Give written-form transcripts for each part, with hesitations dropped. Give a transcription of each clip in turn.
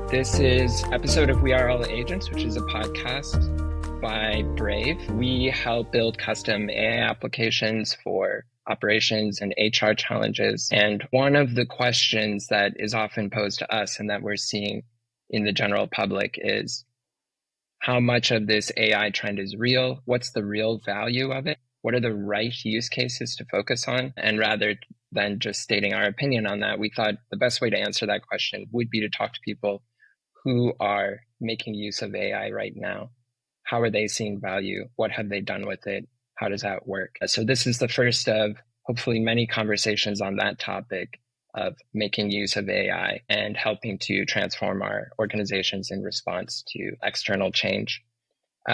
This is episode of We Are All Agents, which is a podcast by Brave. We help build custom AI applications for operations and HR challenges. And one of the questions that is often posed to us and that we're seeing in the general public is how much of this AI trend is real? What's the real value of it? What are the right use cases to focus on? And rather than just stating our opinion on that, we thought the best way to answer that question would be to talk to people who are making use of AI right now. How are they seeing value? What have they done with it? How does that work? So this is the first of hopefully many conversations on that topic of making use of AI and helping to transform our organizations in response to external change.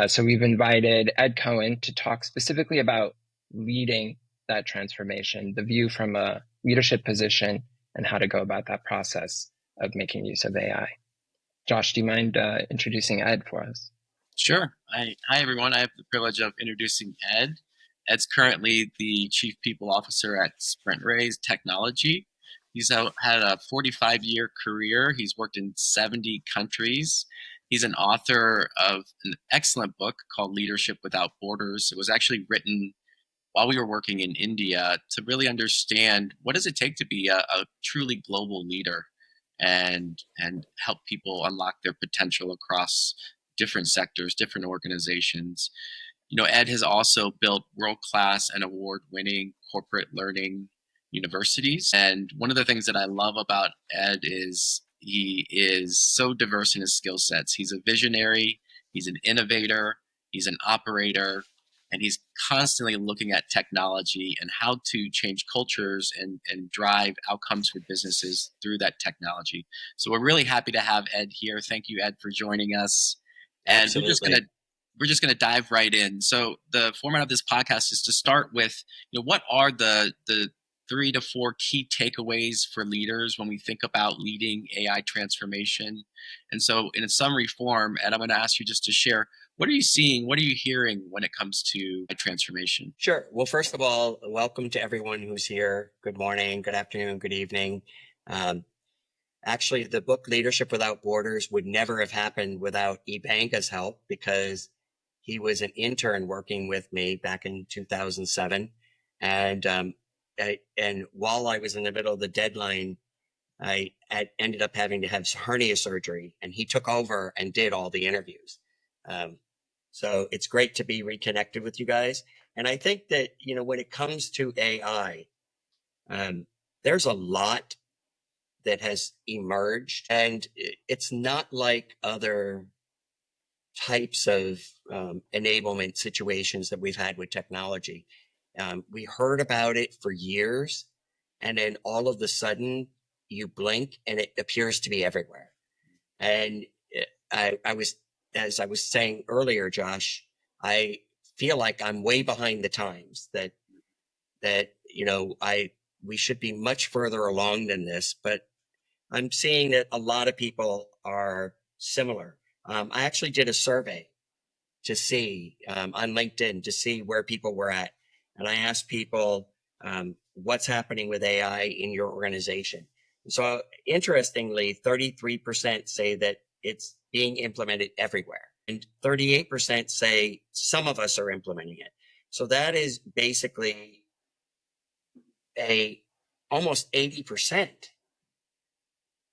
So we've invited Ed Cohen to talk specifically about leading that transformation, the view from a leadership position, and how to go about that process of making use of AI. Josh, do you mind introducing Ed for us? Sure. Hi, everyone. I have the privilege of introducing Ed. Ed's currently the Chief People Officer at SprintRay Technology. He's had a 45-year career. He's worked in 70 countries. He's an author of an excellent book called Leadership Without Borders. It was actually written while we were working in India to really understand what does it take to be a truly global leader and help people unlock their potential across different sectors, different organizations. Ed has also built world-class and award-winning corporate learning universities. And one of the things that I love about Ed is he is so diverse in his skill sets. He's a visionary, he's an innovator, he's an operator, and he's constantly looking at technology and how to change cultures and drive outcomes for businesses through that technology. So we're really happy to have Ed here. Thank you, Ed, for joining us. And we're just gonna dive right in. So the format of this podcast is to start with, what are the 3 to 4 key takeaways for leaders when we think about leading AI transformation. And so in a summary form, Ed, I'm going to ask you just to share, what are you seeing? What are you hearing when it comes to transformation? Sure. Well, first of all, welcome to everyone who's here. Good morning, good afternoon, good evening. Actually, the book Leadership Without Borders would never have happened without Ibanga's help, because he was an intern working with me back in 2007. And while I was in the middle of the deadline, I ended up having to have hernia surgery, and he took over and did all the interviews. So it's great to be reconnected with you guys. And I think that, when it comes to AI, there's a lot that has emerged, and it's not like other types of enablement situations that we've had with technology. We heard about it for years, and then all of a sudden you blink and it appears to be everywhere. And as I was saying earlier, Josh, I feel like I'm way behind the times, that we should be much further along than this, but I'm seeing that a lot of people are similar. I actually did a survey to see on LinkedIn to see where people were at. And I asked people, what's happening with AI in your organization? So interestingly, 33% say that it's being implemented everywhere, and 38% say some of us are implementing it. So that is basically almost 80%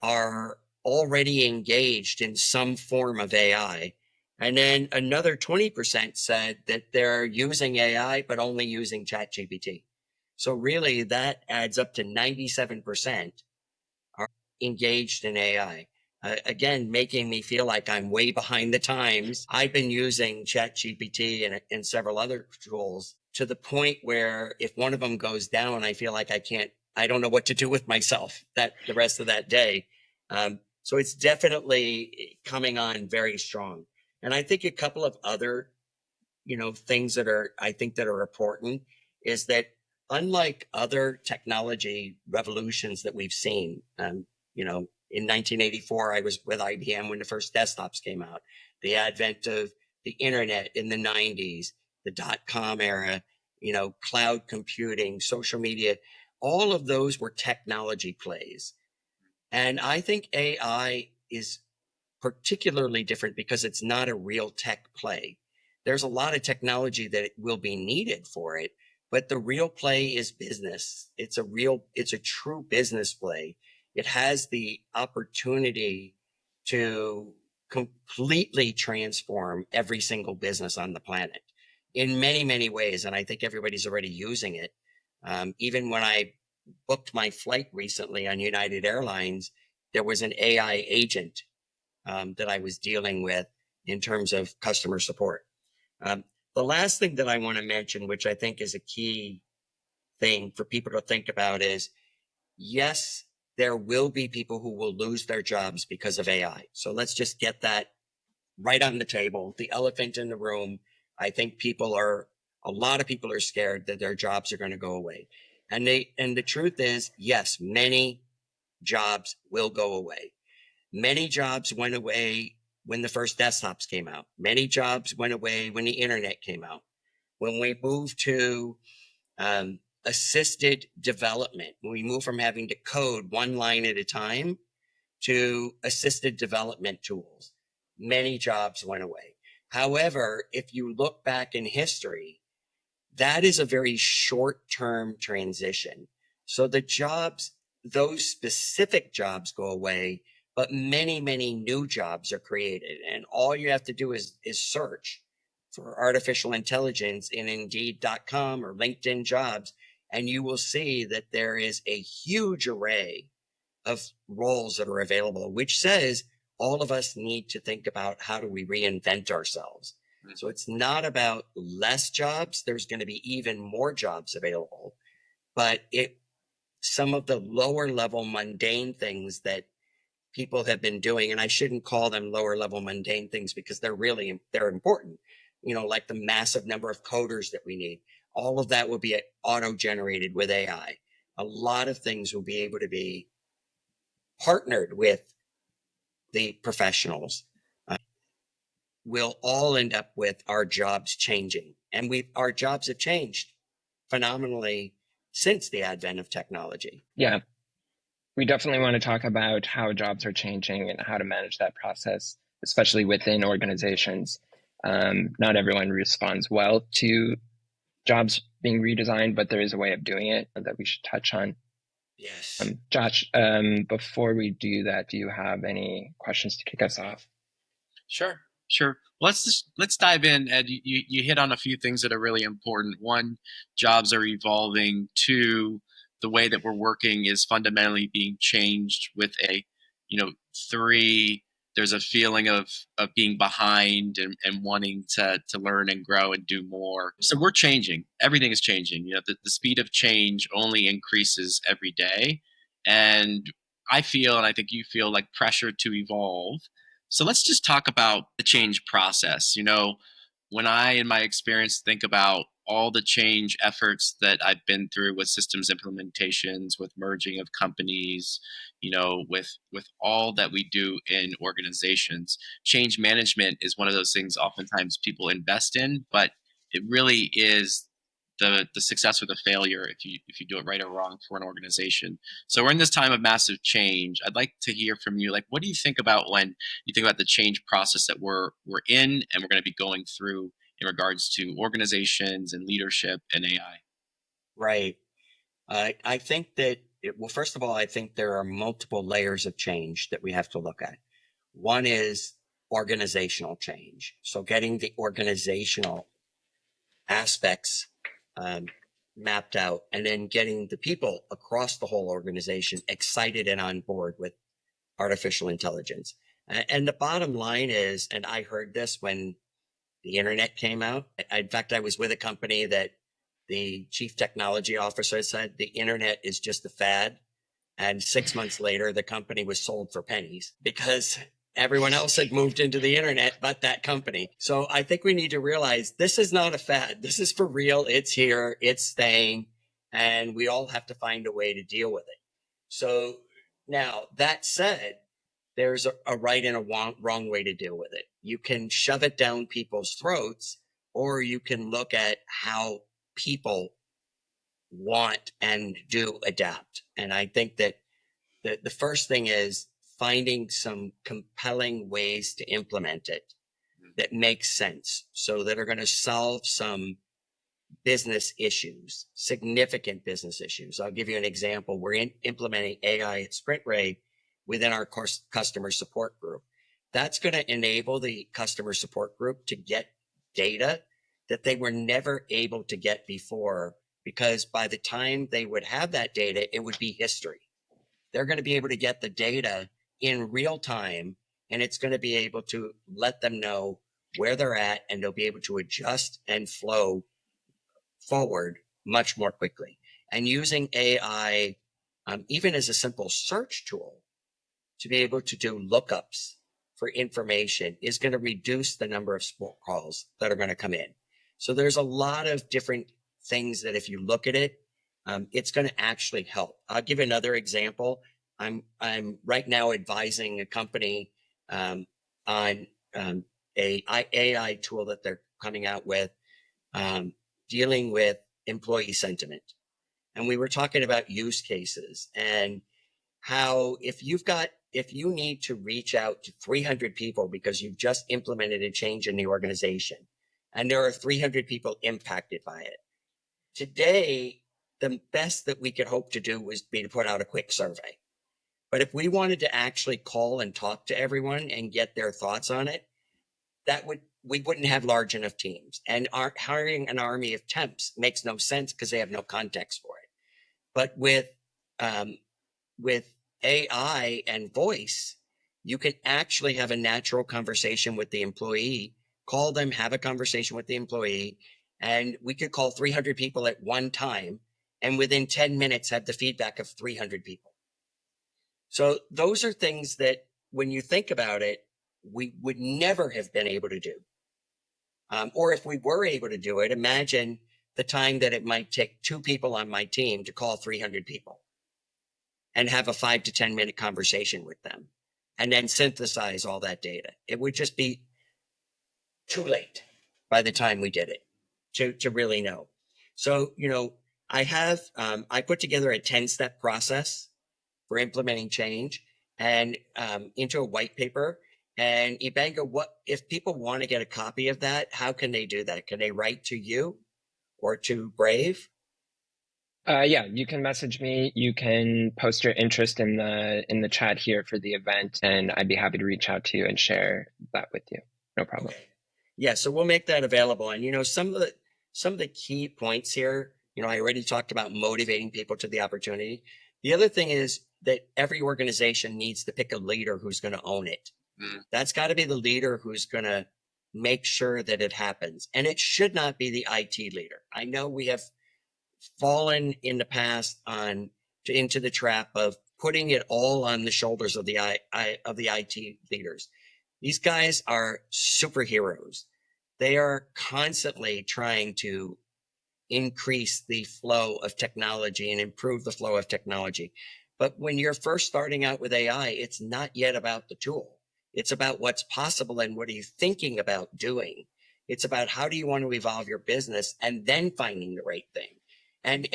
are already engaged in some form of AI. And then another 20% said that they're using AI, but only using ChatGPT. So really that adds up to 97% are engaged in AI. Again, making me feel like I'm way behind the times. I've been using ChatGPT and several other tools to the point where if one of them goes down, I feel like I don't know what to do with myself the rest of that day. So it's definitely coming on very strong. And I think a couple of other, things that are important is that unlike other technology revolutions that we've seen, in 1984, I was with IBM when the first desktops came out, the advent of the internet in the 90s, the .com era, cloud computing, social media, all of those were technology plays. And I think AI is particularly different because it's not a real tech play. There's a lot of technology that will be needed for it, but the real play is business. It's a true business play. It has the opportunity to completely transform every single business on the planet in many, many ways. And I think everybody's already using it. Even when I booked my flight recently on United Airlines, there was an AI agent that I was dealing with in terms of customer support. The last thing that I want to mention, which I think is a key thing for people to think about, is yes, there will be people who will lose their jobs because of AI. So let's just get that right on the table, the elephant in the room. I think a lot of people are scared that their jobs are going to go away. And the truth is, yes, many jobs will go away. Many jobs went away when the first desktops came out. Many jobs went away when the internet came out. When we moved to assisted development, when we moved from having to code one line at a time to assisted development tools, many jobs went away. However, if you look back in history, that is a very short-term transition. So those specific jobs go away, but many, many new jobs are created. And all you have to do is search for artificial intelligence in Indeed.com or LinkedIn jobs, and you will see that there is a huge array of roles that are available, which says all of us need to think about how do we reinvent ourselves. So it's not about less jobs. There's going to be even more jobs available, but some of the lower level mundane things that people have been doing, and I shouldn't call them lower level mundane things because they're important, like the massive number of coders that we need. All of that will be auto generated with AI. A lot of things will be able to be partnered with the professionals. We'll all end up with our jobs changing, and our jobs have changed phenomenally since the advent of technology. Yeah, we definitely want to talk about how jobs are changing and how to manage that process, especially within organizations. Not everyone responds well to jobs being redesigned, but there is a way of doing it that we should touch on. Yes. Josh, before we do that, do you have any questions to kick us off? Sure. Let's dive in, Ed. You hit on a few things that are really important. One, jobs are evolving. Two, the way that we're working is fundamentally being changed with three, there's a feeling of being behind and wanting to learn and grow and do more. So we're changing. Everything is changing. The speed of change only increases every day. And I feel, and I think you feel, like pressure to evolve. So let's just talk about the change process. When I, in my experience, think about all the change efforts that I've been through with systems implementations, with merging of companies, with all that we do in organizations, change management is one of those things oftentimes people invest in, but it really is the success or the failure if you do it right or wrong for an organization. So we're in this time of massive change. I'd like to hear from you. Like, what do you think about when you think about the change process that we're in and we're going to be going through in regards to organizations and leadership and AI? Right. I think that, first of all, I think there are multiple layers of change that we have to look at. One is organizational change. So getting the organizational aspects mapped out, and then getting the people across the whole organization excited and on board with artificial intelligence. And the bottom line is, and I heard this when the internet came out. In fact, I was with a company that the chief technology officer said the internet is just a fad. And 6 months later, the company was sold for pennies because everyone else had moved into the internet but that company. So I think we need to realize this is not a fad. This is for real. It's here. It's staying. And we all have to find a way to deal with it. So now, that said, there's a right and a wrong way to deal with it. You can shove it down people's throats, or you can look at how people want and do adapt. And I think that the first thing is finding some compelling ways to implement it that makes sense, so that are going to solve some business issues, significant business issues. I'll give you an example. We're implementing AI at SprintRay within our customer support group. That's going to enable the customer support group to get data that they were never able to get before, because by the time they would have that data, it would be history. They're going to be able to get the data in real time, and it's going to be able to let them know where they're at, and they'll be able to adjust and flow forward much more quickly. And using AI, even as a simple search tool, to be able to do lookups for information is going to reduce the number of support calls that are going to come in. So there's a lot of different things that if you look at it, it's going to actually help. I'll give another example. I'm right now advising a company on a AI tool that they're coming out with, dealing with employee sentiment. And we were talking about use cases and how if you need to reach out to 300 people because you've just implemented a change in the organization and there are 300 people impacted by it. Today, the best that we could hope to do was be to put out a quick survey. But if we wanted to actually call and talk to everyone and get their thoughts on it, we wouldn't have large enough teams. And hiring an army of temps makes no sense because they have no context for it. But with AI and voice, you can actually have a natural conversation with the employee, call them, have a conversation with the employee, and we could call 300 people at one time, and within 10 minutes have the feedback of 300 people. So those are things that when you think about it, we would never have been able to do. Or if we were able to do it, imagine the time that it might take 2 people on my team to call 300 people and have a 5 to 10 minute conversation with them and then synthesize all that data. It would just be too late by the time we did it to really know. So, I put together a 10-step process for implementing change and into a white paper. And Ibanga, what if people want to get a copy of that? How can they do that? Can they write to you or to Brave? Yeah, you can message me. You can post your interest in the chat here for the event, and I'd be happy to reach out to you and share that with you. No problem. Okay. Yeah, so we'll make that available. And some of the key points here, I already talked about motivating people to the opportunity. The other thing is that every organization needs to pick a leader who's going to own it. That's got to be the leader who's going to make sure that it happens. And it should not be the IT leader. I know we have fallen in the past into the trap of putting it all on the shoulders of the IT leaders. These guys are superheroes. They are constantly trying to increase the flow of technology and improve the flow of technology. But when you're first starting out with AI, it's not yet about the tool. It's about what's possible and what are you thinking about doing. It's about how do you want to evolve your business and then finding the right thing. And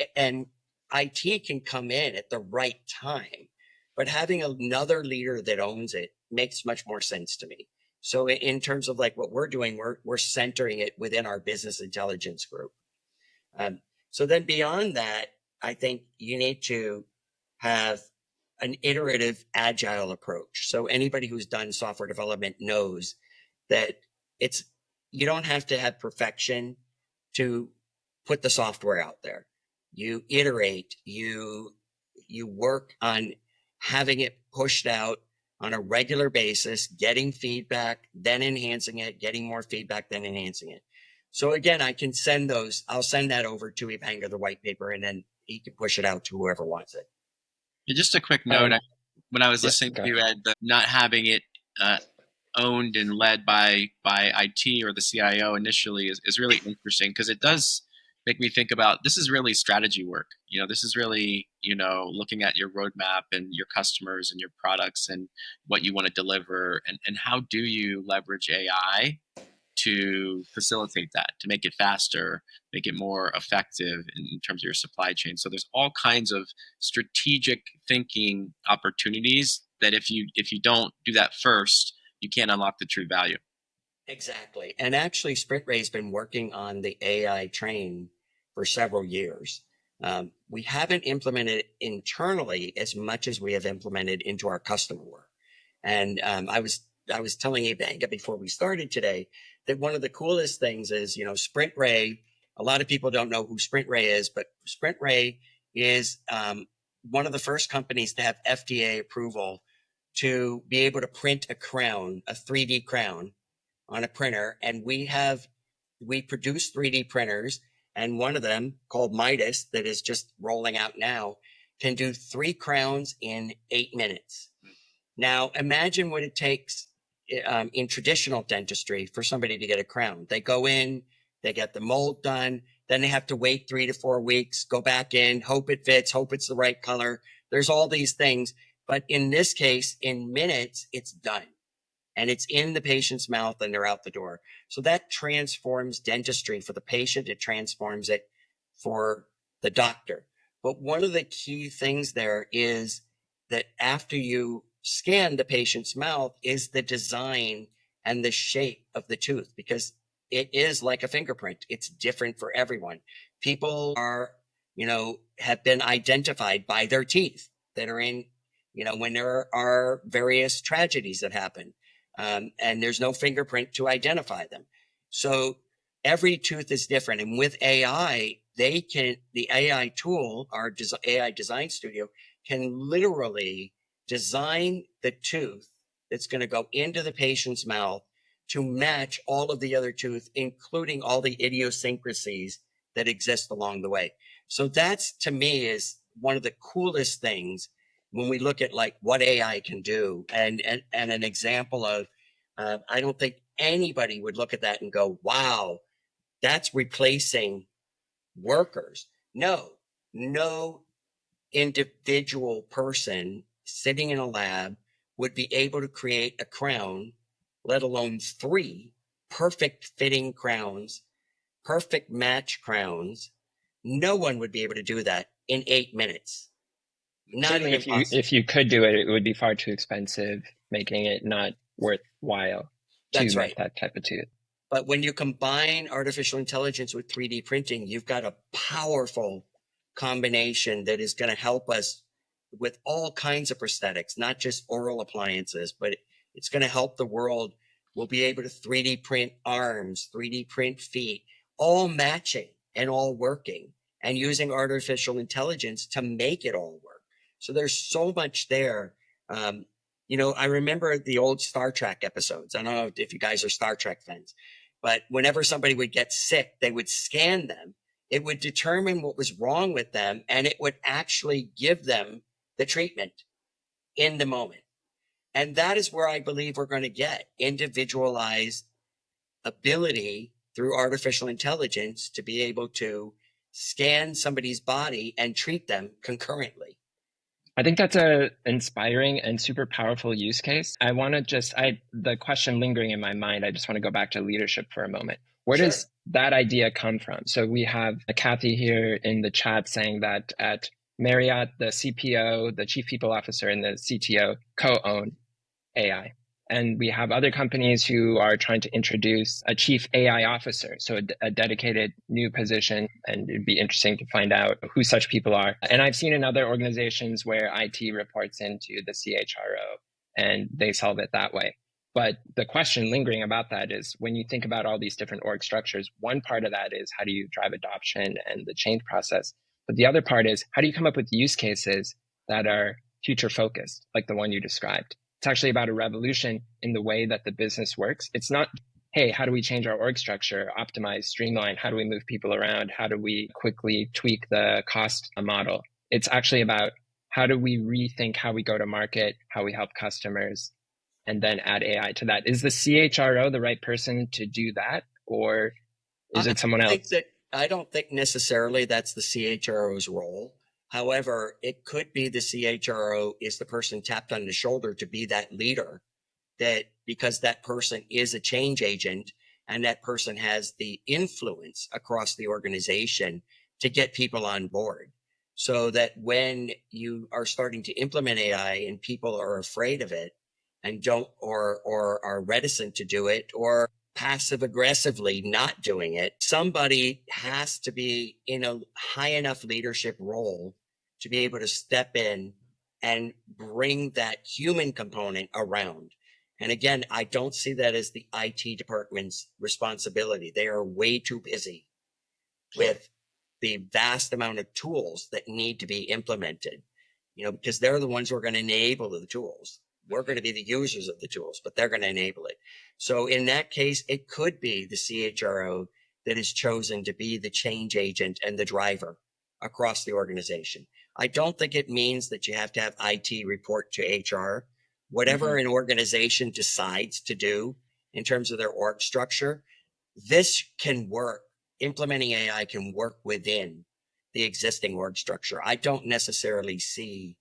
IT can come in at the right time, but having another leader that owns it makes much more sense to me. So in terms of like what we're doing, we're centering it within our business intelligence group. So then beyond that, I think you need to have an iterative, agile approach. So anybody who's done software development knows that you don't have to have perfection to put the software out there. You iterate, you work on having it pushed out on a regular basis, getting feedback, then enhancing it, getting more feedback, then enhancing it. So again, I'll send that over to Ibanga, the white paper, and then he can push it out to whoever wants it. Yeah, just a quick note. When I was listening to you, Ed, not having it owned and led by IT or the CIO initially is really interesting, because it does make me think about, this is really strategy work. This is really, looking at your roadmap and your customers and your products and what you want to deliver, and how do you leverage AI to facilitate that, to make it faster, make it more effective in terms of your supply chain. So there's all kinds of strategic thinking opportunities that if you don't do that first, you can't unlock the true value. Exactly. And actually, SprintRay has been working on the AI train for several years. We haven't implemented it internally as much as we have implemented into our customer work. And I was telling Ivanka before we started today that one of the coolest things is, SprintRay. A lot of people don't know who SprintRay is, but SprintRay is one of the first companies to have FDA approval to be able to print a crown, a 3D crown, on a printer. And we produce 3D printers, and one of them, called Midas, that is just rolling out now, can do 3 crowns in 8 minutes. Now imagine what it takes in traditional dentistry for somebody to get a crown. They go in, they get the mold done, then they have to wait 3 to 4 weeks, go back in, hope it fits, hope it's the right color. There's all these things, but in this case, in minutes, it's done. And it's in the patient's mouth and they're out the door. So that transforms dentistry for the patient. It transforms it for the doctor. But one of the key things there is that after you scan the patient's mouth is the design and the shape of the tooth, because it is like a fingerprint. It's different for everyone. People are, have been identified by their teeth that are in, when there are various tragedies that happen. And there's no fingerprint to identify them. So every tooth is different. And with AI, the AI tool, our AI design studio, can literally design the tooth that's going to go into the patient's mouth to match all of the other tooth, including all the idiosyncrasies that exist along the way. So that's, to me, is one of the coolest things when we look at like what AI can do, and an example of, I don't think anybody would look at that and go, wow, that's replacing workers. No individual person sitting in a lab would be able to create a crown, let alone 3 perfect fitting crowns, perfect match crowns. No one would be able to do that in 8 minutes. Not Certainly, even possible. if you could do it, it would be far too expensive, making it not worthwhile That's to right. make that type of tooth. But when you combine artificial intelligence with 3D printing, you've got a powerful combination that is going to help us with all kinds of prosthetics, not just oral appliances, but it's going to help the world. We'll be able to 3D print arms, 3D print feet, all matching and all working, and using artificial intelligence to make it all work. So there's so much there. I remember the old Star Trek episodes. I don't know if you guys are Star Trek fans, but whenever somebody would get sick, they would scan them. It would determine what was wrong with them, and it would actually give them the treatment in the moment. And that is where I believe we're going to get individualized ability through artificial intelligence to be able to scan somebody's body and treat them concurrently. I think that's a inspiring and super powerful use case. I want to the question lingering in my mind, I just want to go back to leadership for a moment. Where Sure. does that idea come from? So we have Kathy here in the chat saying that at Marriott, the CPO, the Chief People Officer, and the CTO co-own AI. And we have other companies who are trying to introduce a chief AI officer, so a dedicated new position, and it'd be interesting to find out who such people are. And I've seen in other organizations where IT reports into the CHRO and they solve it that way. But the question lingering about that is, when you think about all these different org structures, one part of that is how do you drive adoption and the change process? But the other part is, how do you come up with use cases that are future focused, like the one you described? It's actually about a revolution in the way that the business works. It's not, hey, how do we change our org structure, optimize, streamline? How do we move people around? How do we quickly tweak the cost model? It's actually about how do we rethink how we go to market, how we help customers, and then add AI to that. Is the CHRO the right person to do that, or is it someone else? I don't think necessarily that's the CHRO's role. However, it could be the CHRO is the person tapped on the shoulder to be that leader, that because that person is a change agent and that person has the influence across the organization to get people on board. so that when you are starting to implement AI and people are afraid of it and don't or are reticent to do it or passive aggressively not doing it, somebody has to be in a high enough leadership role to be able to step in and bring that human component around. And again, I don't see that as the IT department's responsibility. They are way too busy with the vast amount of tools that need to be implemented, because they're the ones who are going to enable the tools. We're going to be the users of the tools, but they're going to enable it. So in that case, it could be the CHRO that is chosen to be the change agent and the driver across the organization. I don't think it means that you have to have IT report to HR. Whatever an organization decides to do in terms of their org structure, this can work. Implementing AI can work within the existing org structure. I don't necessarily see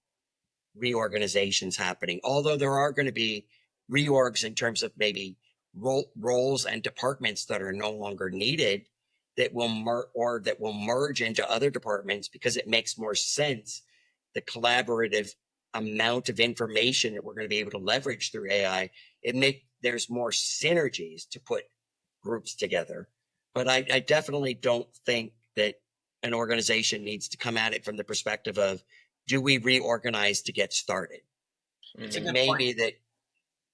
reorganizations happening, although there are going to be reorgs in terms of maybe roles and departments that are no longer needed that will merge into other departments because it makes more sense. The collaborative amount of information that we're going to be able to leverage through AI, there's more synergies to put groups together. But I definitely don't think that an organization needs to come at it from the perspective of, do we reorganize to get started? It's a It good may point. be that,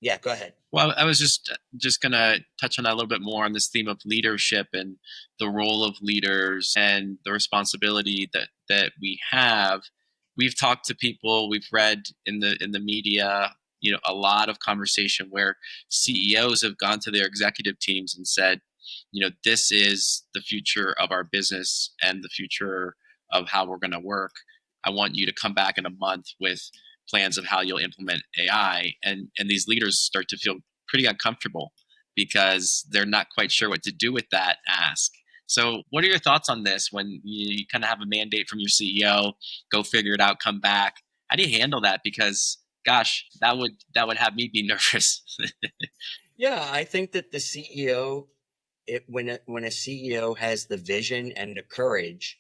yeah, go ahead. Well, I was just going to touch on that a little bit more on this theme of leadership and the role of leaders and the responsibility that we have. We've talked to people, we've read in the media, a lot of conversation where CEOs have gone to their executive teams and said, this is the future of our business and the future of how we're going to work. I want you to come back in a month with plans of how you'll implement AI. And these leaders start to feel pretty uncomfortable because they're not quite sure what to do with that ask. So what are your thoughts on this when you kind of have a mandate from your CEO, go figure it out, come back? How do you handle that? Because gosh, that would have me be nervous. Yeah, I think that the CEO, when a CEO has the vision and the courage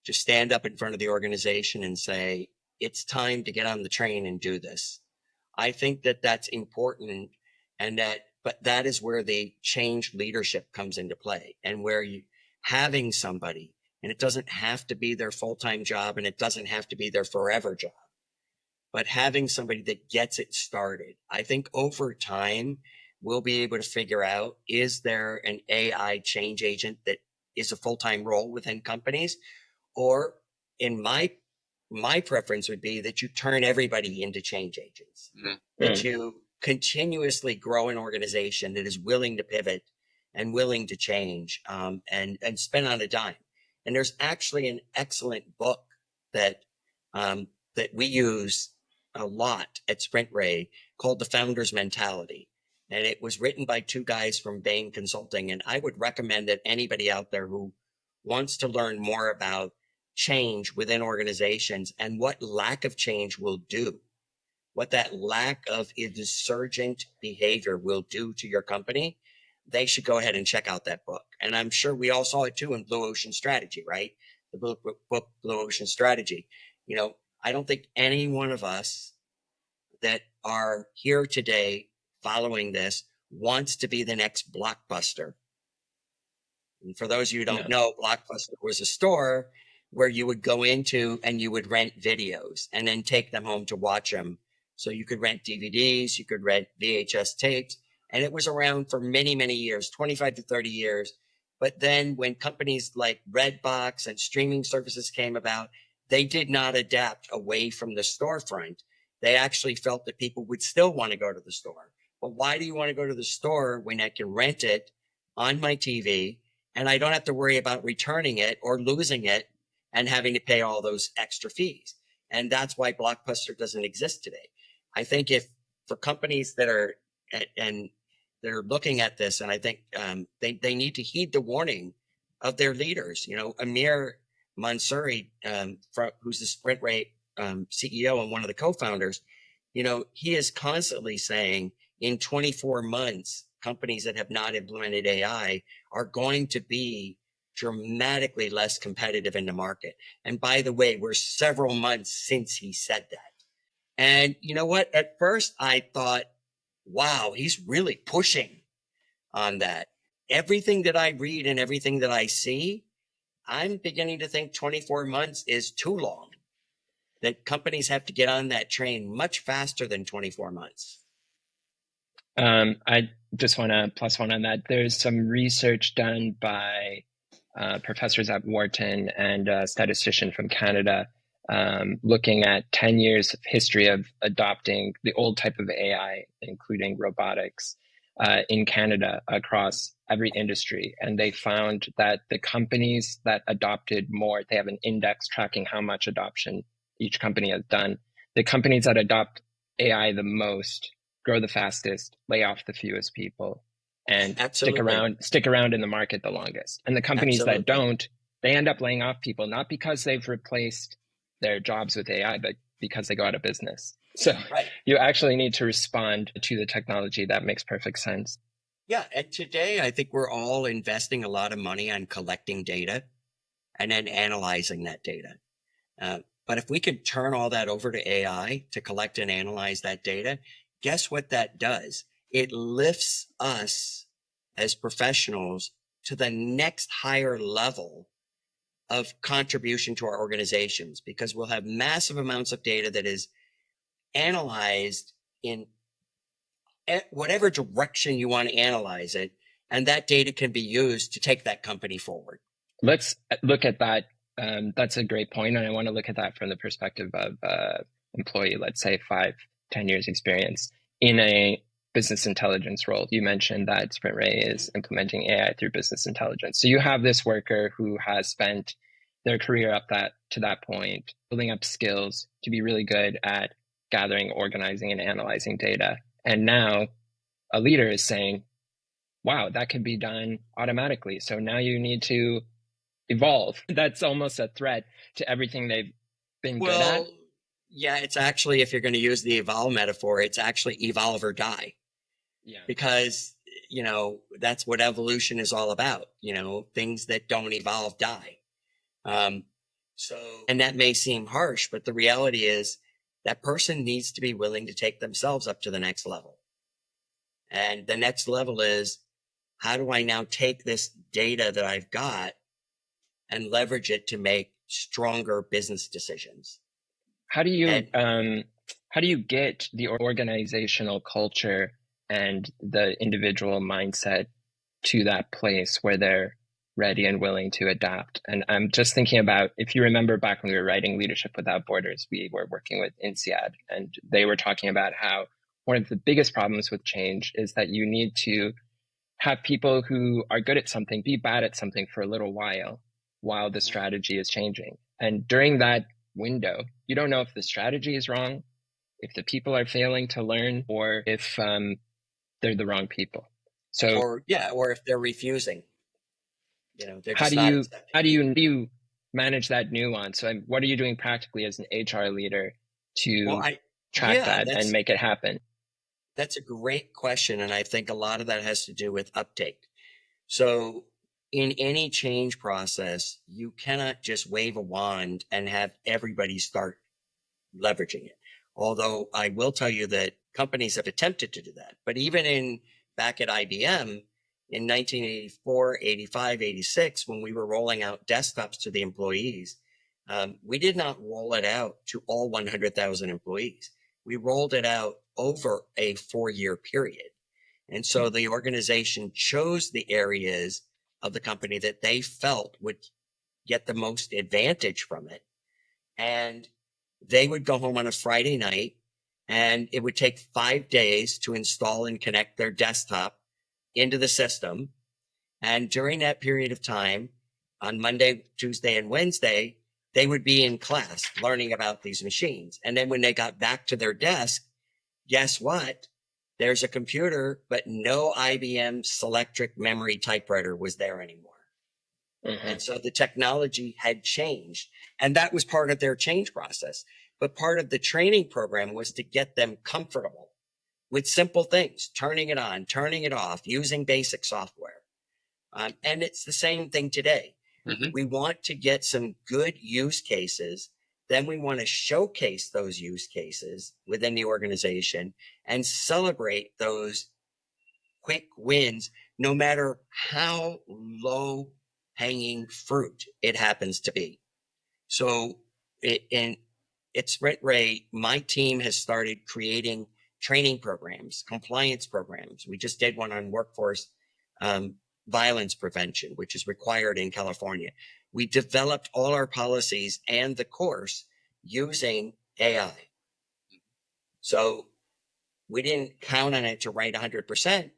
to stand up in front of the organization and say, it's time to get on the train and do this. I think that that's important, but that is where the change leadership comes into play, and where you having somebody, and it doesn't have to be their full-time job and it doesn't have to be their forever job, but having somebody that gets it started. I think over time, we'll be able to figure out, is there an AI change agent that is a full-time role within companies? Or in my preference would be that you turn everybody into change agents, that you continuously grow an organization that is willing to pivot and willing to change, and spend on a dime. And there's actually an excellent book that that we use a lot at SprintRay called The Founder's Mentality. And it was written by two guys from Bain Consulting. And I would recommend that anybody out there who wants to learn more about change within organizations and what lack of change will do, what that lack of insurgent behavior will do to your company, they should go ahead and check out that book. And I'm sure we all saw it too in Blue Ocean Strategy, right? The book Blue Ocean Strategy. I don't think any one of us that are here today following this wants to be the next Blockbuster. And for those of you who don't know, Blockbuster was a store where you would go into and you would rent videos and then take them home to watch them. So you could rent DVDs, you could rent VHS tapes, and it was around for many, many years, 25 to 30 years. But then when companies like Redbox and streaming services came about, they did not adapt away from the storefront. They actually felt that people would still want to go to the store. But why do you want to go to the store when I can rent it on my TV and I don't have to worry about returning it or losing it and having to pay all those extra fees? And that's why Blockbuster doesn't exist today. I think if for companies that are and they're looking at this, and I think they need to heed the warning of their leaders. Amir Mansouri, who's the SprintRay CEO and one of the co-founders, he is constantly saying in 24 months, companies that have not implemented AI are going to be dramatically less competitive in the market. And by the way, we're several months since he said that. And you know what? At first I thought, wow, he's really pushing on that. Everything that I read and everything that I see, I'm beginning to think 24 months is too long, that companies have to get on that train much faster than 24 months. I just want to plus one on that. There's some research done by professors at Wharton and a statistician from Canada looking at 10 years of history of adopting the old type of AI, including robotics, in Canada across every industry. And they found that the companies that adopted more, they have an index tracking how much adoption each company has done. The companies that adopt AI the most grow the fastest, lay off the fewest people, and stick around in the market the longest. And the companies that don't, they end up laying off people, not because they've replaced their jobs with AI, but because they go out of business. So you actually need to respond to the technology. That makes perfect sense. Yeah. And today, I think we're all investing a lot of money on collecting data and then analyzing that data. But if we could turn all that over to AI to collect and analyze that data, guess what that does? It lifts us as professionals to the next higher level of contribution to our organizations, because we'll have massive amounts of data that is analyzed in whatever direction you want to analyze it. And that data can be used to take that company forward. Let's look at that. That's a great point. And I want to look at that from the perspective of employee, let's say 5-10 years experience in a business intelligence role. You mentioned that SprintRay is implementing AI through business intelligence. So you have this worker who has spent their career up to that point, building up skills to be really good at gathering, organizing, and analyzing data. And now a leader is saying, wow, that could be done automatically. So now you need to evolve. That's almost a threat to everything they've been good at. Yeah, it's actually, if you're going to use the evolve metaphor, it's actually evolve or die. Yeah. Because, that's what evolution is all about. Things that don't evolve die. And that may seem harsh, but the reality is that person needs to be willing to take themselves up to the next level. And the next level is, how do I now take this data that I've got and leverage it to make stronger business decisions? How do you get the organizational culture and the individual mindset to that place where they're ready and willing to adapt? And I'm just thinking about, if you remember back when we were writing Leadership Without Borders, we were working with INSEAD, and they were talking about how one of the biggest problems with change is that you need to have people who are good at something be bad at something for a little while the strategy is changing. And during that window, you don't know if the strategy is wrong, if the people are failing to learn, or if they're the wrong people. So, or if they're refusing. They're how just do you manage that nuance? So, what are you doing practically as an HR leader to track that and make it happen? That's a great question. And I think a lot of that has to do with uptake. So in any change process, you cannot just wave a wand and have everybody start leveraging it. Although I will tell you that companies have attempted to do that. But even back at IBM in 1984, 85, 86, when we were rolling out desktops to the employees, we did not roll it out to all 100,000 employees. We rolled it out over a 4-year period. And so the organization chose the areas of the company that they felt would get the most advantage from it. And they would go home on a Friday night, and it would take 5 days to install and connect their desktop into the system. And during that period of time, on Monday, Tuesday, and Wednesday, they would be in class learning about these machines. And then when they got back to their desk, guess what? There's a computer, but no IBM Selectric memory typewriter was there anymore. And so the technology had changed, and that was part of their change process. But part of the training program was to get them comfortable with simple things, turning it on, turning it off, using basic software. And it's the same thing today. Mhm. We want to get some good use cases. Then we want to showcase those use cases within the organization and celebrate those quick wins, no matter how low hanging fruit it happens to be. So at SprintRay, my team has started creating training programs, compliance programs. We just did one on workforce violence prevention, which is required in California. We developed all our policies and the course using AI. So we didn't count on it to write 100%,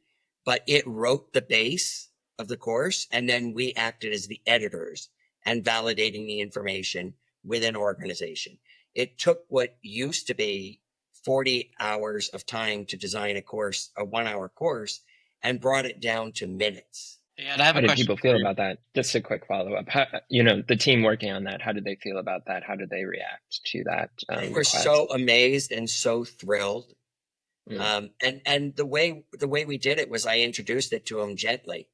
but it wrote the base of the course. And then we acted as the editors and validating the information within organization. It took what used to be 40 hours of time to design a course, a 1-hour course, and brought it down to minutes. And I have How a did question people for feel you. about that? Just a quick follow-up. How, you know, the team working on that, how did they feel about that? How did they react to that They were request? so amazed and so thrilled. Mm. And the way we did it was I introduced it to them gently.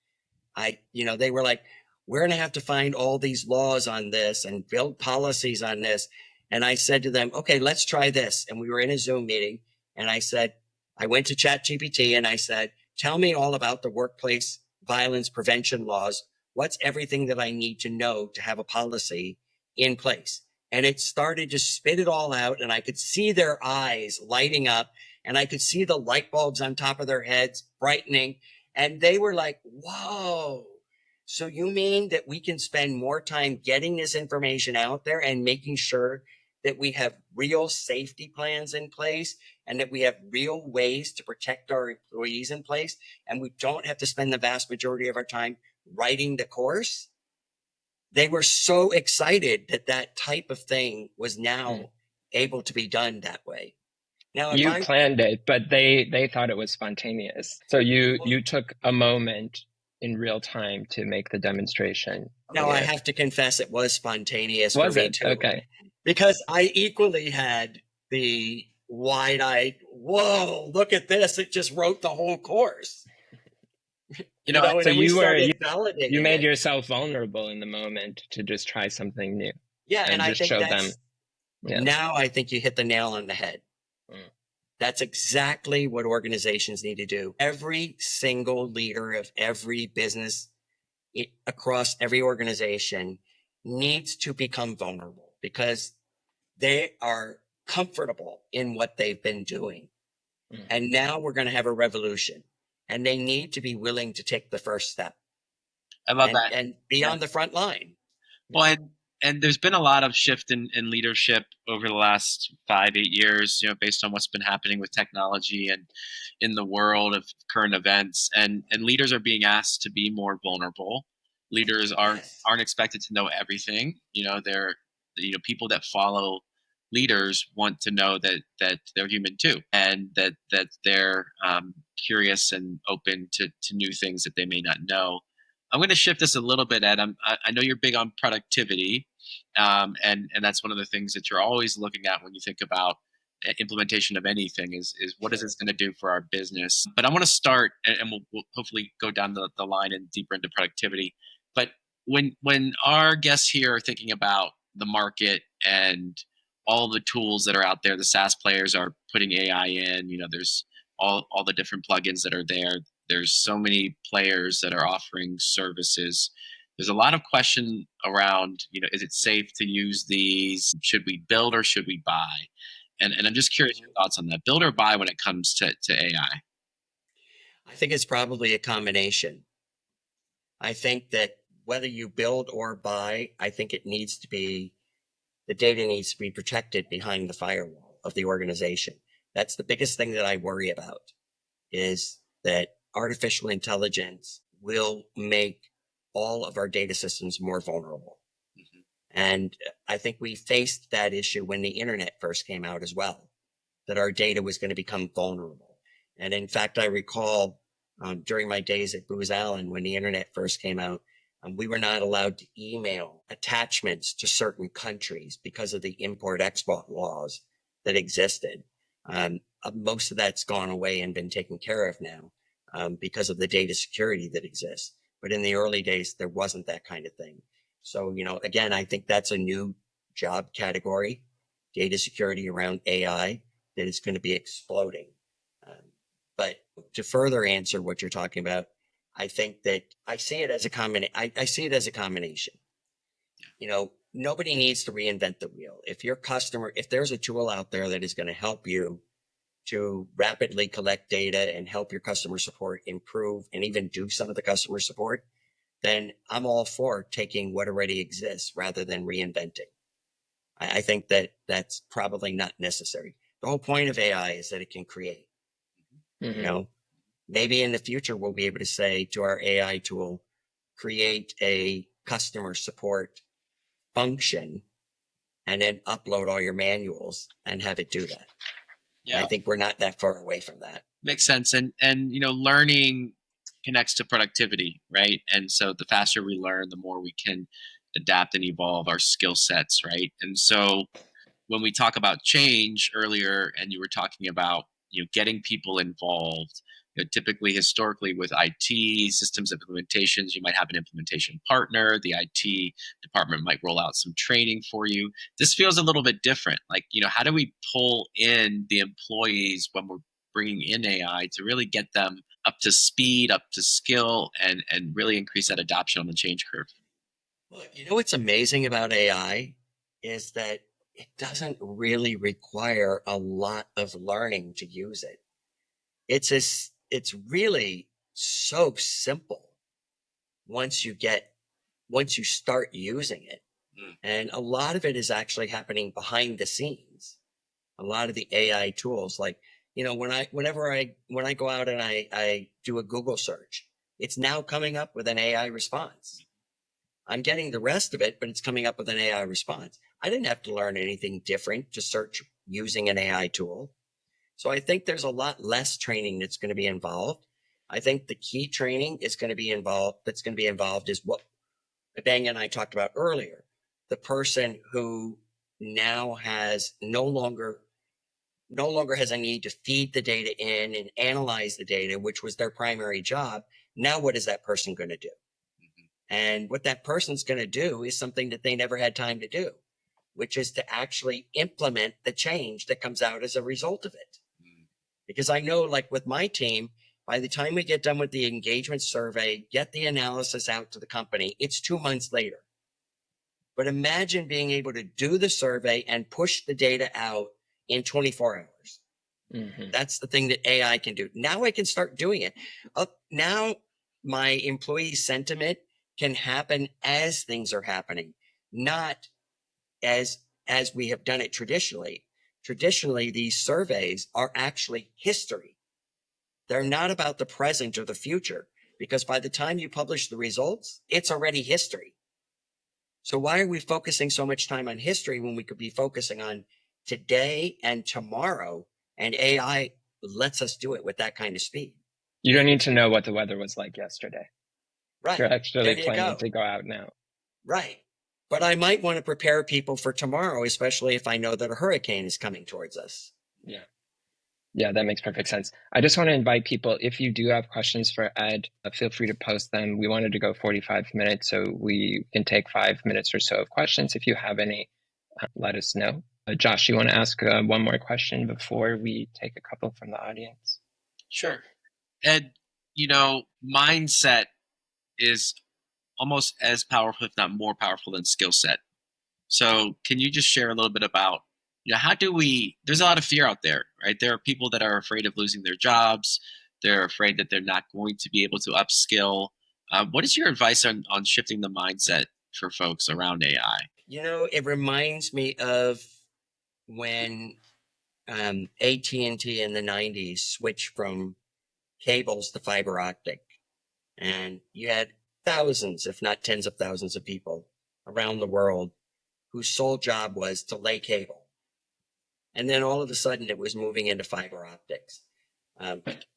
They were like, we're going to have to find all these laws on this and build policies on this. And I said to them, okay, let's try this. And we were in a Zoom meeting and I went to ChatGPT and I said, tell me all about the workplace violence prevention laws. What's everything that I need to know to have a policy in place? And it started to spit it all out and I could see their eyes lighting up and I could see the light bulbs on top of their heads brightening. And they were like, whoa. So you mean that we can spend more time getting this information out there and making sure that we have real safety plans in place and that we have real ways to protect our employees in place, and we don't have to spend the vast majority of our time writing the course? They were so excited that that type of thing was now able to be done that way. Now, if You I planned it, but they thought it was spontaneous. So you took a moment in real time to make the demonstration Now I clear. have to confess it was spontaneous for Was me it? too, Okay. because I equally had the wide-eyed, whoa, look at this. It just wrote the whole course, You know, and So then we you started you validating made it. yourself vulnerable in the moment to just try something new Yeah. And and I just think show them. that's Yeah. now I think you hit the nail on the head. Mm. That's exactly what organizations need to do. Every single leader of every business across every organization needs to become vulnerable because they are comfortable in what they've been doing. Mm. And now we're going to have a revolution and they need to be willing to take the first step I love that. and be on the front line. Well, and there's been a lot of shift in leadership over the last 5-8 years, based on what's been happening with technology and in the world of current events. And leaders are being asked to be more vulnerable. Leaders Yes. aren't expected to know everything. They're people that follow leaders want to know that they're human too, and that they're curious and open to new things that they may not know. I'm going to shift this a little bit, Ed. I know you're big on productivity, and that's one of the things that you're always looking at when you think about implementation of anything is what is this going to do for our business. But I want to start, and we'll hopefully go down the line and deeper into productivity. But when our guests here are thinking about the market and all the tools that are out there, the SaaS players are putting AI in. There's all the different plugins that are there. There's so many players that are offering services. There's a lot of question around, is it safe to use these? Should we build or should we buy? And I'm just curious your thoughts on that. Build or buy when it comes to AI? I think it's probably a combination. I think that whether you build or buy, I think the data needs to be protected behind the firewall of the organization. That's the biggest thing that I worry about, is that artificial intelligence will make all of our data systems more vulnerable. Mm-hmm. And I think we faced that issue when the internet first came out as well, that our data was going to become vulnerable. And in fact, I recall during my days at Booz Allen, when the internet first came out, we were not allowed to email attachments to certain countries because of the import-export laws that existed. Most of that's gone away and been taken care of now because of the data security that exists. But in the early days, there wasn't that kind of thing. So, again, I think that's a new job category, data security around AI, that is going to be exploding. But to further answer what you're talking about, I think that I see it as a combination. Nobody needs to reinvent the wheel. If there's a tool out there that is going to help you to rapidly collect data and help your customer support improve and even do some of the customer support, then I'm all for taking what already exists rather than reinventing. I think that that's probably not necessary. The whole point of AI is that it can create. Mm-hmm. Maybe in the future we'll be able to say to our AI tool, create a customer support function and then upload all your manuals and have it do that. Yeah. And I think we're not that far away from that. Makes sense. And learning connects to productivity, right? And so the faster we learn, the more we can adapt and evolve our skill sets, right? And so when we talk about change earlier, and you were talking about getting people involved, typically historically with IT systems implementations, you might have an implementation partner. The IT department might roll out some training for you. This feels a little bit different. Like, how do we pull in the employees when we're bringing in AI to really get them up to speed, up to skill, and really increase that adoption on the change curve? Well, what's amazing about AI is that it doesn't really require a lot of learning to use it. It's really so simple once you start using it. And a lot of it is actually happening behind the scenes. A lot of the AI tools, like, when I go out and I do a Google search, it's now coming up with an AI response. I'm getting the rest of it, but it's coming up with an AI response. I didn't have to learn anything different to search using an AI tool. So I think there's a lot less training that's going to be involved. I think the key training is going to be involved is what Bang and I talked about earlier. The person who now has no longer has a need to feed the data in and analyze the data, which was their primary job. Now, what is that person going to do? And what that person's going to do is something that they never had time to do, which is to actually implement the change that comes out as a result of it. Because I know, like with my team, by the time we get done with the engagement survey, get the analysis out to the company, it's 2 months later. But imagine being able to do the survey and push the data out in 24 hours. Mm-hmm. That's the thing that AI can do. Now I can start doing it. Now my employee sentiment can happen as things are happening, not as we have done it traditionally. Traditionally, these surveys are actually history. They're not about the present or the future, because by the time you publish the results, it's already history. So why are we focusing so much time on history when we could be focusing on today and tomorrow? And AI lets us do it with that kind of speed. You don't need to know what the weather was like yesterday. Right. You're actually planning to go out now. Right. But I might want to prepare people for tomorrow, especially if I know that a hurricane is coming towards us. Yeah. Yeah, that makes perfect sense. I just want to invite people, if you do have questions for Ed, feel free to post them. We wanted to go 45 minutes, so we can take 5 minutes or so of questions. If you have any, let us know. Josh, you want to ask one more question before we take a couple from the audience? Sure. Ed, mindset is almost as powerful, if not more powerful, than skill set. So can you just share a little bit about, there's a lot of fear out there, right? There are people that are afraid of losing their jobs. They're afraid that they're not going to be able to upskill. What is your advice on shifting the mindset for folks around AI? It reminds me of when AT&T in the 90s switched from cables to fiber optic. And you had thousands, if not tens of thousands of people around the world whose sole job was to lay cable. And then all of a sudden it was moving into fiber optics.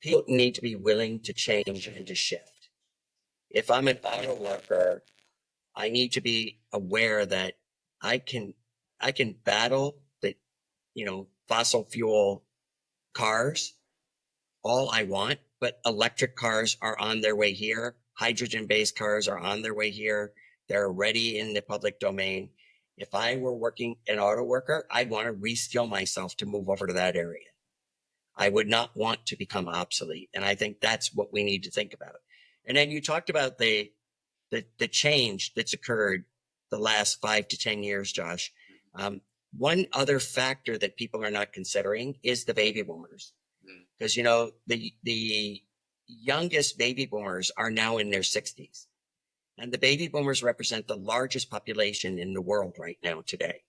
People need to be willing to change and to shift. If I'm an auto worker, I need to be aware that I can battle the, fossil fuel cars all I want, but electric cars are on their way here. Hydrogen-based cars are on their way here. They're already in the public domain. If I were working an auto worker, I'd want to reskill myself to move over to that area. I would not want to become obsolete. And I think that's what we need to think about. And then you talked about the change that's occurred the last 5 to 10 years, Josh. One other factor that people are not considering is the baby boomers. Because, you know, the youngest baby boomers are now in their 60s. And the baby boomers represent the largest population in the world right now today.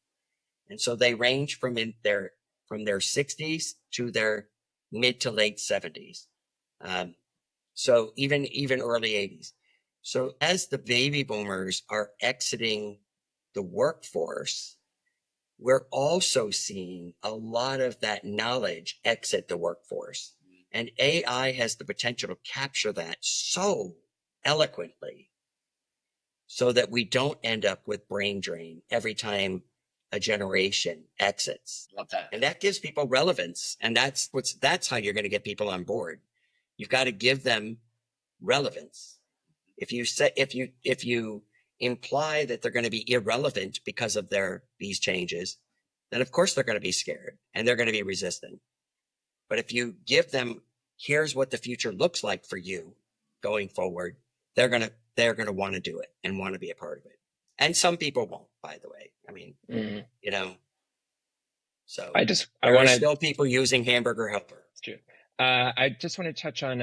And so they range from their 60s to their mid to late 70s. So even early 80s. So as the baby boomers are exiting the workforce, we're also seeing a lot of that knowledge exit the workforce. And AI has the potential to capture that so eloquently so that we don't end up with brain drain every time a generation exits. Love that. And that gives people relevance. And that's how you're going to get people on board. You've got to give them relevance. If you imply that they're going to be irrelevant because of these changes, then of course they're going to be scared and they're going to be resistant. But if you give them, here's what the future looks like for you going forward, they're going to want to do it and want to be a part of it. And some people won't, by the way. I mean, you know, so there are still people using Hamburger Helper. It's true. I just want to touch on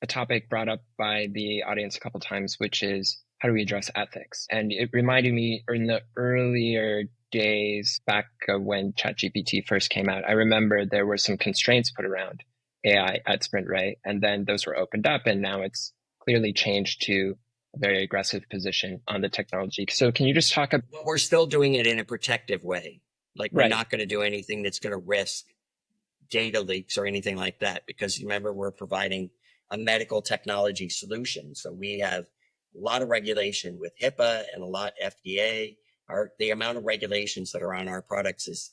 a topic brought up by the audience a couple times, which is how do we address ethics? And it reminded me in the earlier days back when ChatGPT first came out, I remember there were some constraints put around AI at SprintRay, and then those were opened up, and now it's clearly changed to a very aggressive position on the technology. So can you just talk about... Well, we're still doing it in a protective way. Like we're not going to do anything that's going to risk data leaks or anything like that, because remember, we're providing a medical technology solution. So we have a lot of regulation with HIPAA and a lot FDA. The amount of regulations that are on our products is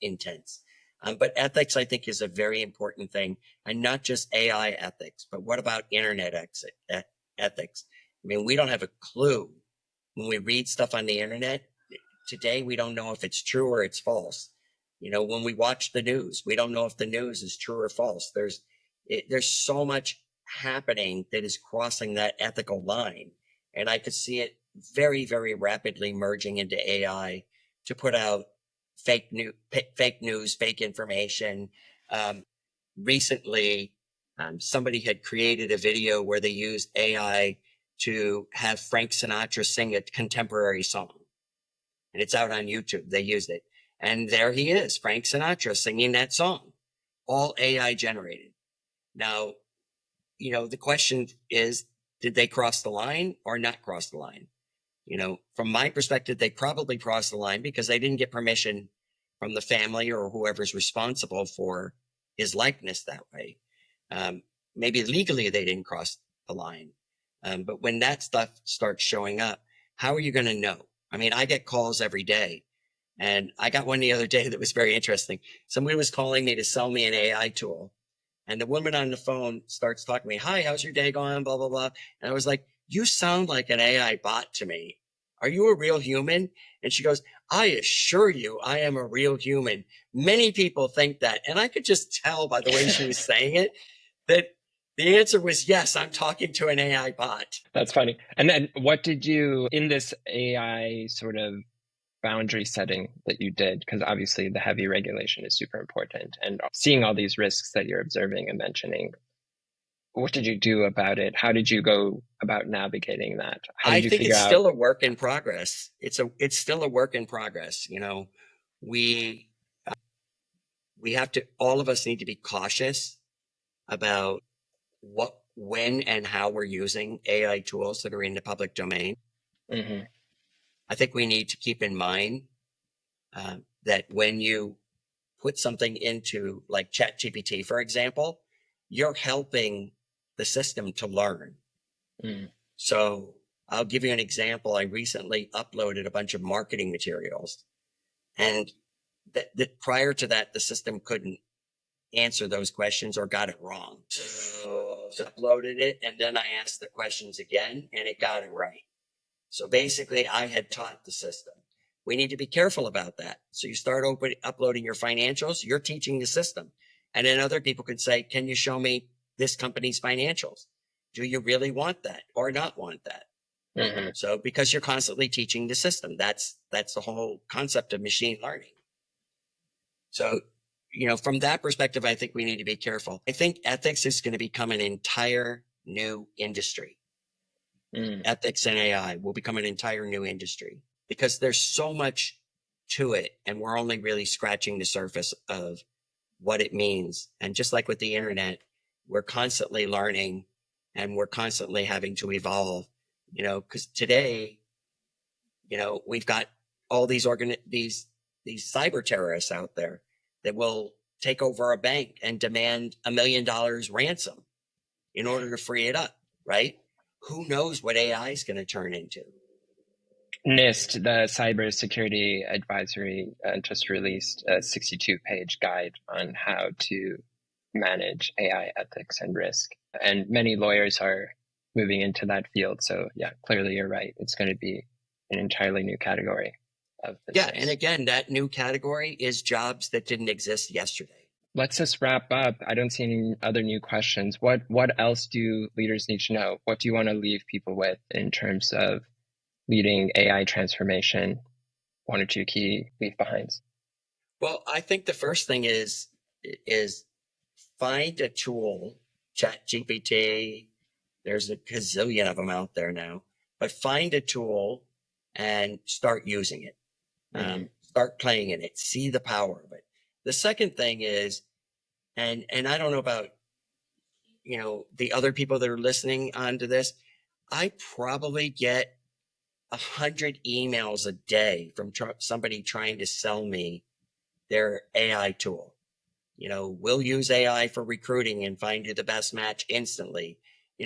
intense. But ethics, I think, is a very important thing, and not just AI ethics, but what about internet ethics? I mean, we don't have a clue when we read stuff on the internet. Today, we don't know if it's true or it's false. You know, when we watch the news, we don't know if the news is true or false. There's so much happening that is crossing that ethical line. And I could see it very, very rapidly merging into AI to put out fake news, fake information. Recently, somebody had created a video where they used AI to have Frank Sinatra sing a contemporary song. And it's out on YouTube. They used it. And there he is, Frank Sinatra singing that song, all AI generated. Now, you know, the question is, did they cross the line or not cross the line? You know, from my perspective, they probably crossed the line because they didn't get permission from the family or whoever's responsible for his likeness that way. Maybe legally they didn't cross the line. But when that stuff starts showing up, how are you going to know? I mean, I get calls every day. And I got one the other day that was very interesting. Somebody was calling me to sell me an AI tool. And the woman on the phone starts talking to me. Hi, how's your day going? Blah, blah, blah. And I was like, you sound like an AI bot to me. Are you a real human? And she goes, I assure you, I am a real human. Many people think that. And I could just tell by the way she was saying it that the answer was yes, I'm talking to an AI bot. That's funny. And then what did you, in this AI sort of boundary setting that you did, because obviously the heavy regulation is super important, and seeing all these risks that you're observing and mentioning, what did you do about it? How did you go about navigating that? I think it's still a work in progress. It's still a work in progress. You know, we have to, all of us need to be cautious about when and how we're using AI tools that are in the public domain. Mm-hmm. I think we need to keep in mind that when you put something into like ChatGPT, for example, you're helping the system to learn. Mm. So I'll give you an example. I recently uploaded a bunch of marketing materials, and that prior to that, the system couldn't answer those questions or got it wrong. So I uploaded it, and then I asked the questions again, and it got it right. So basically, I had taught the system. We need to be careful about that. So you start uploading your financials, you're teaching the system. And then other people can say, can you show me this company's financials? Do you really want that or not want that? Mm-hmm. So because you're constantly teaching the system, that's the whole concept of machine learning. So, from that perspective, I think we need to be careful. I think ethics is going to become an entire new industry. Ethics and AI will become an entire new industry because there's so much to it, and we're only really scratching the surface of what it means. And just like with the internet, we're constantly learning and we're constantly having to evolve, because today, we've got all these cyber terrorists out there that will take over a bank and demand $1 million ransom in order to free it up, right? Who knows what AI is going to turn into? NIST, the Cybersecurity Advisory, just released a 62-page guide on how to manage AI ethics and risk. And many lawyers are moving into that field. So yeah, clearly you're right. It's going to be an entirely new category of business. Yeah, and again, that new category is jobs that didn't exist yesterday. Let's just wrap up. I don't see any other new questions. What else do leaders need to know? What do you want to leave people with in terms of leading AI transformation? One or two key leave behinds. Well, I think the first thing is find a tool, ChatGPT. There's a gazillion of them out there now, but find a tool and start using it. Start playing in it. See the power of it. The second thing is, and I don't know about, the other people that are listening onto this, I probably get 100 emails a day from somebody trying to sell me their AI tool. We'll use AI for recruiting and find you the best match instantly.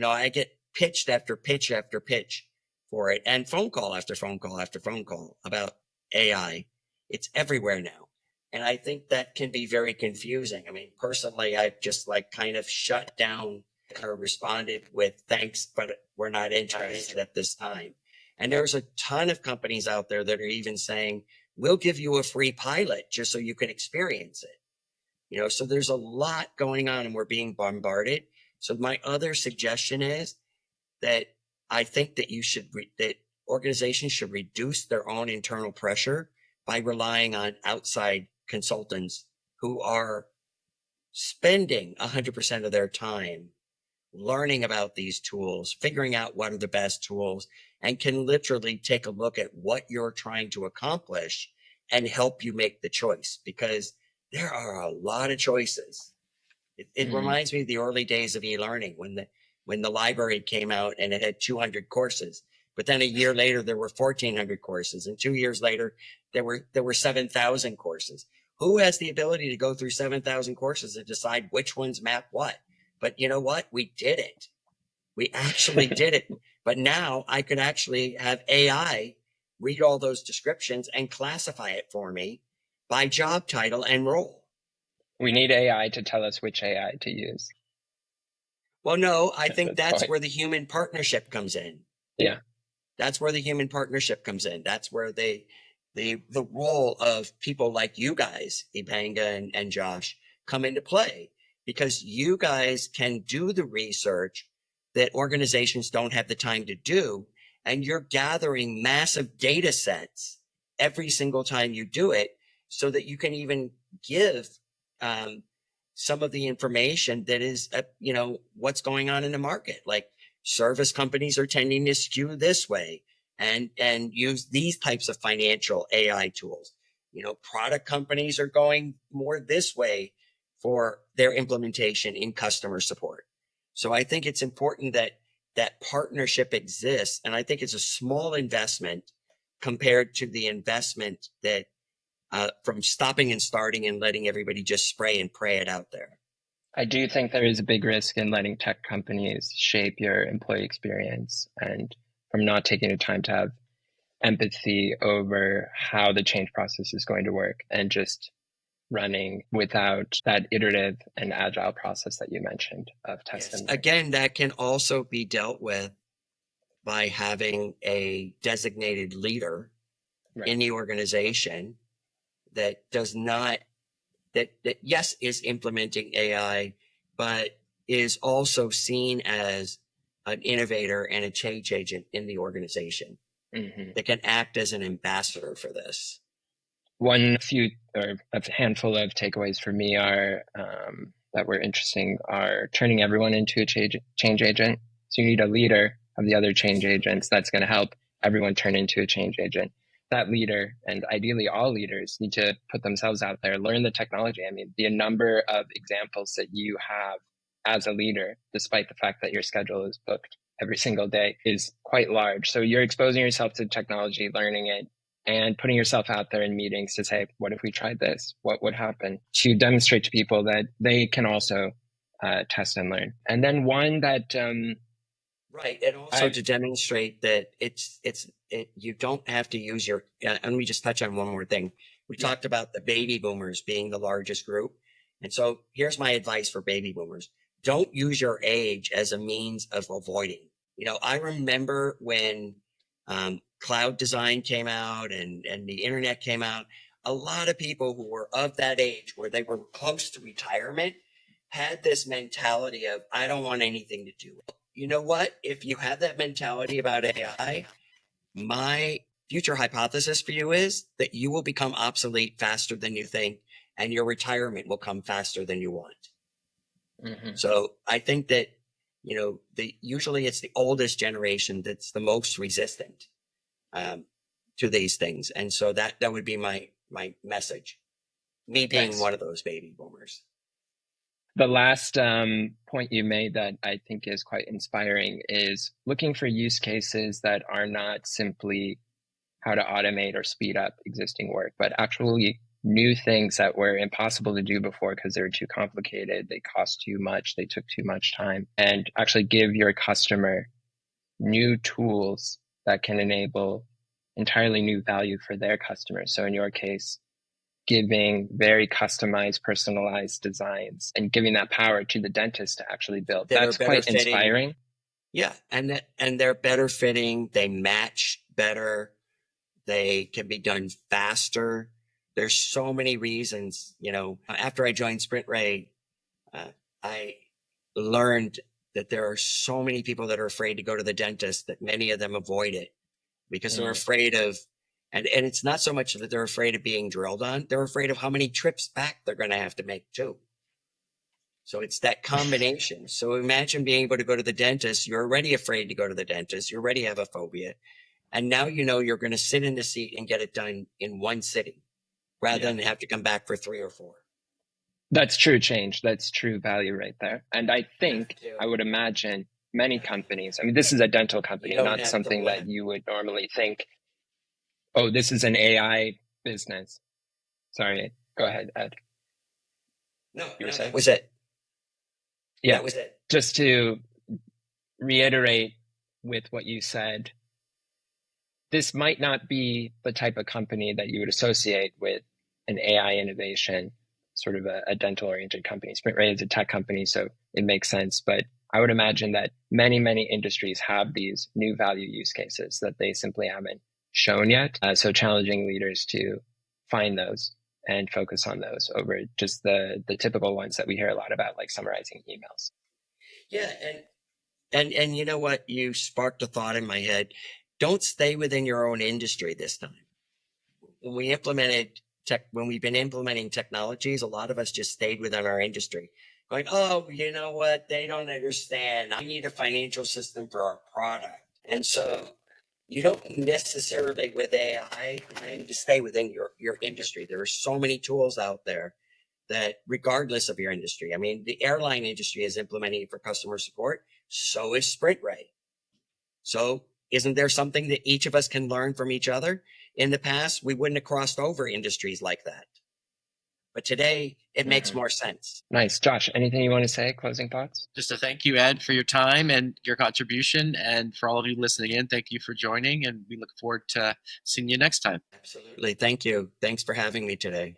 I get pitched after pitch after pitch for it, and phone call after phone call after phone call about AI. It's everywhere now. And I think that can be very confusing. I mean, personally, I've just kind of shut down or responded with thanks, but we're not interested at this time. And there's a ton of companies out there that are even saying, we'll give you a free pilot just so you can experience it. So there's a lot going on and we're being bombarded. So my other suggestion is that I think that that organizations should reduce their own internal pressure by relying on outside consultants who are spending 100% of their time learning about these tools, figuring out what are the best tools, and can literally take a look at what you're trying to accomplish and help you make the choice, because there are a lot of choices. It reminds me of the early days of e-learning when the library came out and it had 200 courses, but then a year later there were 1,400 courses, and 2 years later there were 7,000 courses. Who has the ability to go through 7,000 courses and decide which ones map what? But you know what? We did it. We actually did it. But now I could actually have AI read all those descriptions and classify it for me by job title and role. We need AI to tell us which AI to use. Well, no, I think that's where the human partnership comes in. Yeah. That's where the human partnership comes in. That's where the role of people like you guys, Ibanga and Josh, come into play, because you guys can do the research that organizations don't have the time to do. And you're gathering massive data sets every single time you do it, so that you can even give some of the information that is, what's going on in the market. Like, service companies are tending to skew this way and use these types of financial AI tools. Product companies are going more this way for their implementation in customer support. So I think it's important that partnership exists. And I think it's a small investment compared to the investment that from stopping and starting and letting everybody just spray and pray it out there. I do think there is a big risk in letting tech companies shape your employee experience, and from not taking the time to have empathy over how the change process is going to work and just running without that iterative and agile process that you mentioned of test and learn. Again, that can also be dealt with by having a designated leader in the organization that does not, that yes, is implementing AI, but is also seen as an innovator and a change agent in the organization that can act as an ambassador for this. One few or a handful of takeaways for me are that were interesting are turning everyone into a change agent. So you need a leader of the other change agents that's going to help everyone turn into a change agent. That leader, and ideally all leaders, need to put themselves out there, learn the technology. I mean, the number of examples that you have as a leader, despite the fact that your schedule is booked every single day, is quite large. So you're exposing yourself to technology, learning it, and putting yourself out there in meetings to say, what if we tried this? What would happen? To demonstrate to people that they can also test and learn. And then one that right, and also to demonstrate that you don't have to use your. Let me just touch on one more thing. We talked about the baby boomers being the largest group, and so here's my advice for baby boomers: don't use your age as a means of avoiding. I remember when cloud design came out and the internet came out, a lot of people who were of that age where they were close to retirement had this mentality of, I don't want anything to do with it. You know what? If you have that mentality about AI, my future hypothesis for you is that you will become obsolete faster than you think, and your retirement will come faster than you want. So I think that, usually it's the oldest generation that's the most resistant to these things. And so that would be my message, me being one of those baby boomers. The last point you made that I think is quite inspiring is looking for use cases that are not simply how to automate or speed up existing work, but actually new things that were impossible to do before because they were too complicated, they cost too much, they took too much time, and actually give your customer new tools that can enable entirely new value for their customers. So in your case, giving very customized, personalized designs and giving that power to the dentist to actually build. That's quite inspiring. Yeah, and they're better fitting. They match better. They can be done faster. There's so many reasons. After I joined SprintRay, I learned that there are so many people that are afraid to go to the dentist that many of them avoid it because they're afraid of, and it's not so much that they're afraid of being drilled on, they're afraid of how many trips back they're going to have to make too. So it's that combination. So imagine being able to go to the dentist. You're already afraid to go to the dentist. You already have a phobia. And now you're going to sit in the seat and get it done in one sitting rather than have to come back for 3 or 4. That's true change. That's true value right there. And I think, I would imagine many companies, I mean, this is a dental company, not something that you would normally think, oh, this is an AI business. Sorry, go ahead, Ed. No, that was it. Yeah, that was it. Just to reiterate with what you said, this might not be the type of company that you would associate with an AI innovation, sort of a dental-oriented company. SprintRay is a tech company, so it makes sense. But I would imagine that many, many industries have these new value use cases that they simply haven't shown yet. So challenging leaders to find those and focus on those over just the typical ones that we hear a lot about, like summarizing emails. Yeah, and you know what? You sparked a thought in my head. Don't stay within your own industry this time. When we've been implementing technologies, a lot of us just stayed within our industry, going, oh, you know what? They don't understand. I need a financial system for our product. And so you don't necessarily with AI need to stay within your industry. There are so many tools out there that regardless of your industry, I mean, the airline industry is implementing it for customer support. So is SprintRay. So isn't there something that each of us can learn from each other? In the past, we wouldn't have crossed over industries like that. But today, it makes more sense. Nice. Josh, anything you want to say? Closing thoughts? Just to thank you, Ed, for your time and your contribution. And for all of you listening in, thank you for joining. And we look forward to seeing you next time. Absolutely. Thank you. Thanks for having me today.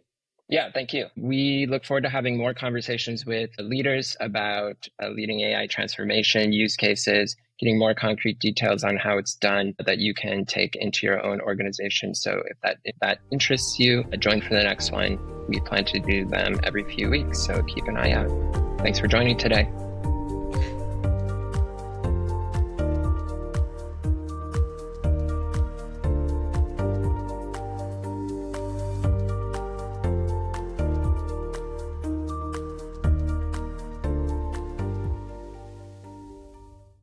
Yeah, thank you. We look forward to having more conversations with leaders about leading AI transformation use cases, getting more concrete details on how it's done that you can take into your own organization. So if that interests you, join for the next one. We plan to do them every few weeks, so keep an eye out. Thanks for joining today.